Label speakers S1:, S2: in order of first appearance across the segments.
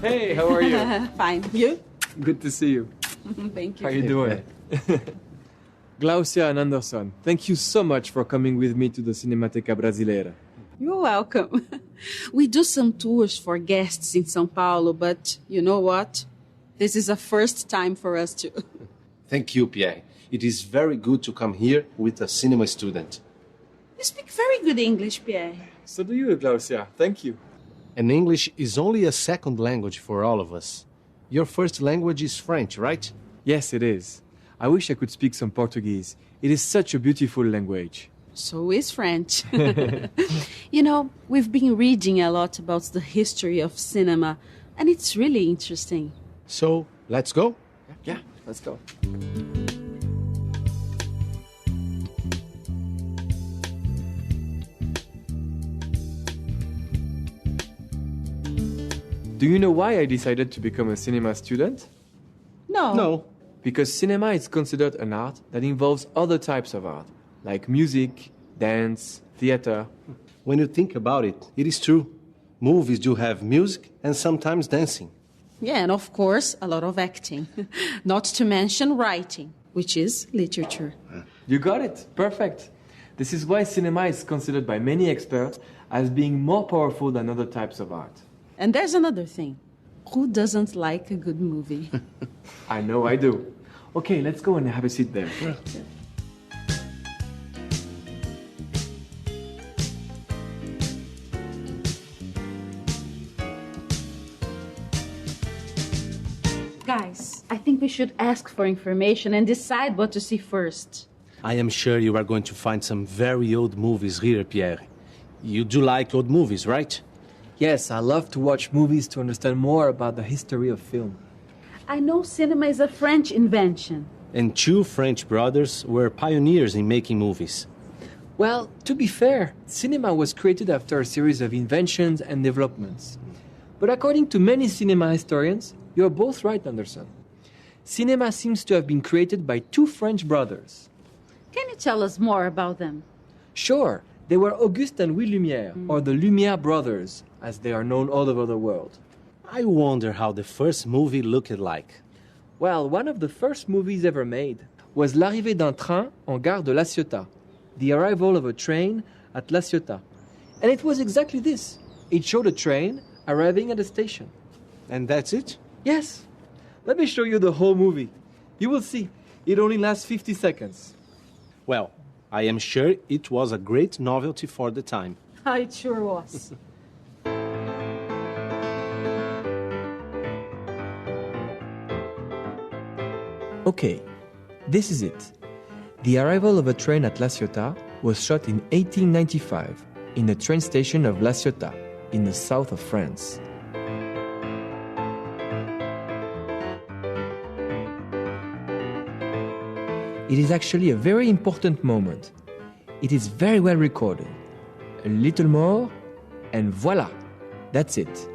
S1: Hey, how are you?
S2: Fine. You?
S1: Good to see you.
S2: Thank you.
S1: How you doing? Glaucia and Anderson, thank you so much for coming with me to the Cinemateca Brasileira.
S2: You're welcome. We do some tours for guests in São Paulo, but you know what? This is a first time for us too.
S3: Thank you, Pierre. It is very good to come here with a cinema student.
S2: You speak very good English, Pierre.
S1: So do you, Glaucia. Thank you.
S3: And English is only a second language for all of us. Your first language is French, right?
S1: Yes, it is. I wish I could speak some Portuguese. It is such a beautiful language.
S2: So is French. You know, we've been reading a lot about the history of cinema, and it's really interesting.
S3: So, let's go?
S1: Yeah, let's go. Do you know why I decided to become a cinema student?
S3: No.
S1: Because cinema is considered an art that involves other types of art, like music, dance, theater.
S3: When you think about it, it is true. Movies do have music and sometimes dancing.
S2: Yeah, and of course, a lot of acting. Not to mention writing, which is literature.
S1: You got it. Perfect. This is why cinema is considered by many experts as being more powerful than other types of art.
S2: And there's another thing. Who doesn't like a good movie?
S1: I know I do. Okay, let's go and have a seat there.
S3: Yeah.
S2: Guys, I think we should ask for information and decide what to see first.
S3: I am sure you are going to find some very old movies here, Pierre. You do like old movies, right?
S1: Yes, I love to watch movies to understand more about the history of film.
S2: I know cinema is a French invention.
S3: And two French brothers were pioneers in making movies.
S1: Well, to be fair, cinema was created after a series of inventions and developments. But according to many cinema historians, you're both right, Anderson. Cinema seems to have been created by two French brothers.
S2: Can you tell us more about them?
S1: Sure, they were Auguste and Louis Lumière, or the Lumière brothers, as they are known all over the world.
S3: I wonder how the first movie looked like.
S1: Well, one of the first movies ever made was L'arrivée d'un train en gare de La Ciotat, the arrival of a train at La Ciotat. And it was exactly this. It showed a train arriving at a station.
S3: And that's it?
S1: Yes. Let me show you the whole movie. You will see. It only lasts 50 seconds.
S3: Well, I am sure it was a great novelty for the time.
S2: It sure was.
S1: Okay, this is it. The arrival of a train at La Ciotat was shot in 1895 in the train station of La Ciotat in the south of France. It is actually a very important moment. It is very well recorded. A little more, and voila, that's it.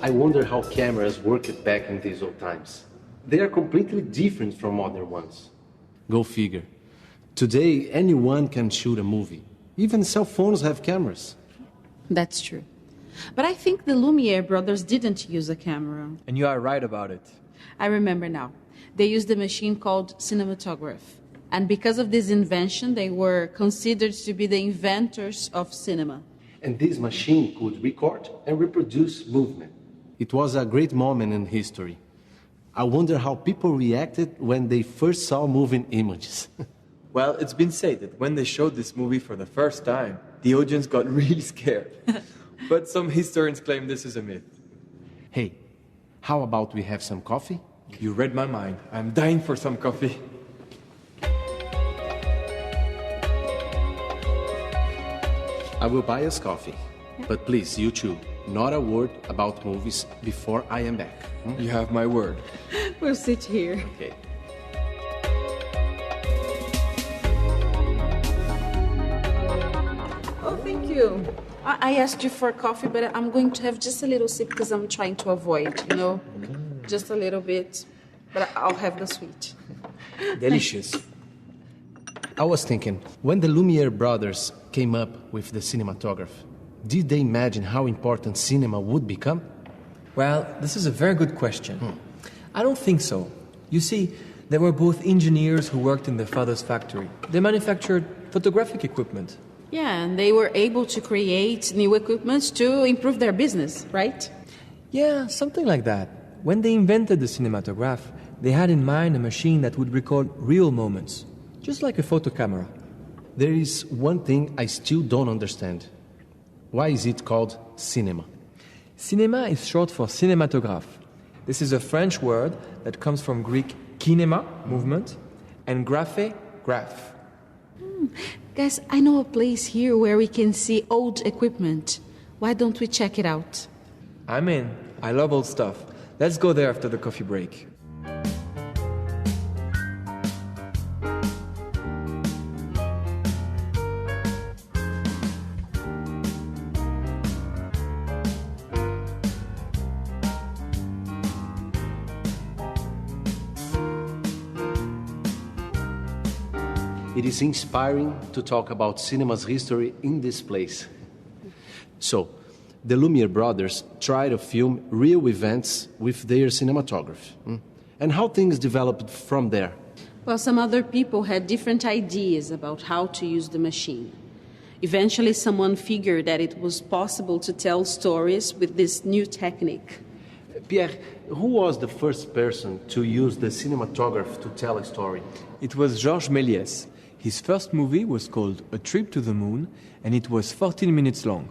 S3: I wonder how cameras worked back in these old times. They are completely different from modern ones. Go figure. Today, anyone can shoot a movie. Even cell phones have cameras.
S2: That's true. But I think the Lumière brothers didn't use a camera.
S1: And you are right about it.
S2: I remember now. They used a machine called cinematograph. And because of this invention, they were considered to be the inventors of cinema.
S3: And this machine could record and reproduce movement. It was a great moment in history. I wonder how people reacted when they first saw moving images.
S1: Well, it's been said that when they showed this movie for the first time, the audience got really scared. But some historians claim this is a myth.
S3: Hey, how about we have some coffee?
S1: You read my mind. I'm dying for some coffee.
S3: I will buy us coffee. But please, you too, not a word about movies before I am back.
S1: You have my word.
S2: We'll sit here.
S3: Okay.
S2: you. I asked you for coffee, but I'm going to have just a little sip because I'm trying to avoid, just a little bit. But I'll have the sweet.
S1: Delicious.
S3: I was thinking, when the Lumiere brothers came up with the cinematograph, did they imagine how important cinema would become?
S1: Well, this is a very good question. I don't think so. You see, they were both engineers who worked in their father's factory. They manufactured photographic equipment.
S2: Yeah, and they were able to create new equipment to improve their business, right?
S1: Yeah, something like that. When they invented the cinematograph, they had in mind a machine that would record real moments, just like a photo camera.
S3: There is one thing I still don't understand. Why is it called cinema?
S1: Cinema is short for cinematograph. This is a French word that comes from Greek kinema, movement, and graphe, graph.
S2: Guys, I know a place here where we can see old equipment. Why don't we check it out?
S1: I'm in. I love old stuff. Let's go there after the coffee break.
S3: It is inspiring to talk about cinema's history in this place. So, the Lumiere brothers tried to film real events with their cinematography. And how things developed from there.
S2: Well, some other people had different ideas about how to use the machine. Eventually, someone figured that it was possible to tell stories with this new technique.
S3: Pierre, who was the first person to use the cinematograph to tell a story?
S1: It was Georges Méliès. His first movie was called A Trip to the Moon, and it was 14 minutes long.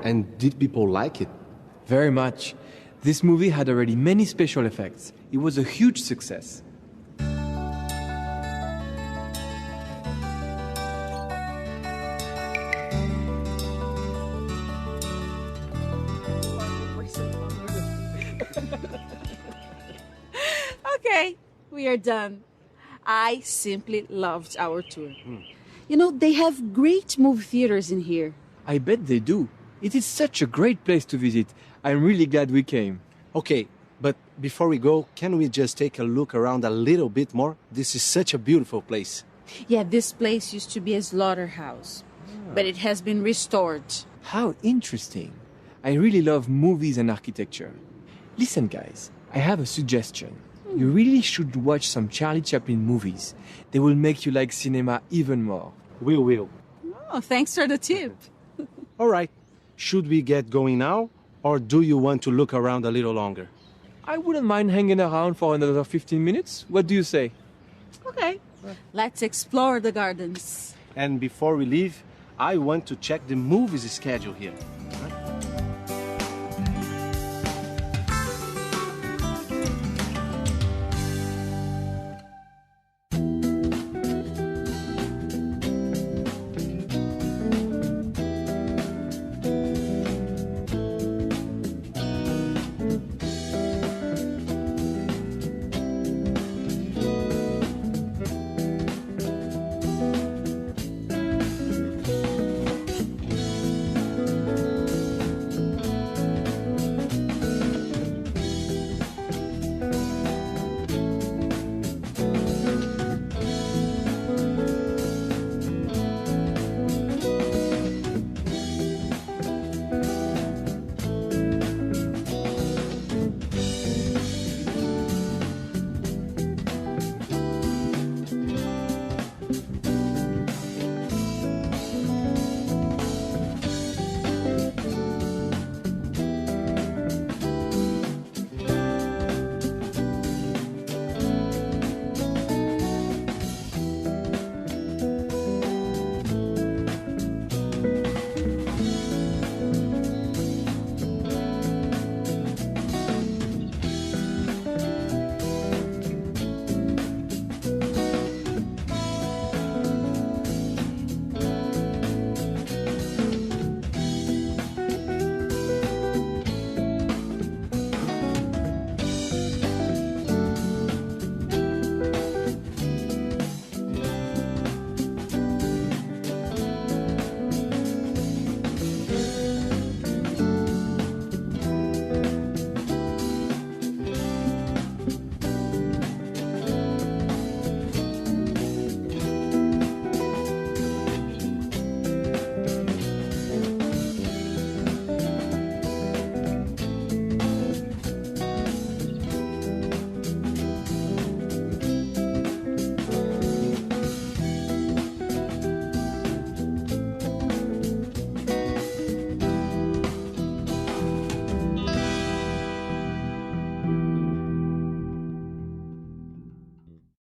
S3: And did people like it?
S1: Very much. This movie had already many special effects. It was a huge success.
S2: Okay, we are done. I simply loved our tour. They have great movie theaters in here.
S1: I bet they do. It is such a great place to visit. I'm really glad we came.
S3: Okay, but before we go, can we just take a look around a little bit more? This is such a beautiful place.
S2: Yeah, this place used to be a slaughterhouse, but it has been restored.
S1: How interesting. I really love movies and architecture. Listen, guys, I have a suggestion. You really should watch some Charlie Chaplin movies. They will make you like cinema even more.
S3: We will.
S2: Oh, thanks for the tip.
S3: All right. Should we get going now, or do you want to look around a little longer?
S1: I wouldn't mind hanging around for another 15 minutes. What do you say?
S2: Okay, let's explore the gardens.
S3: And before we leave, I want to check the movies schedule here.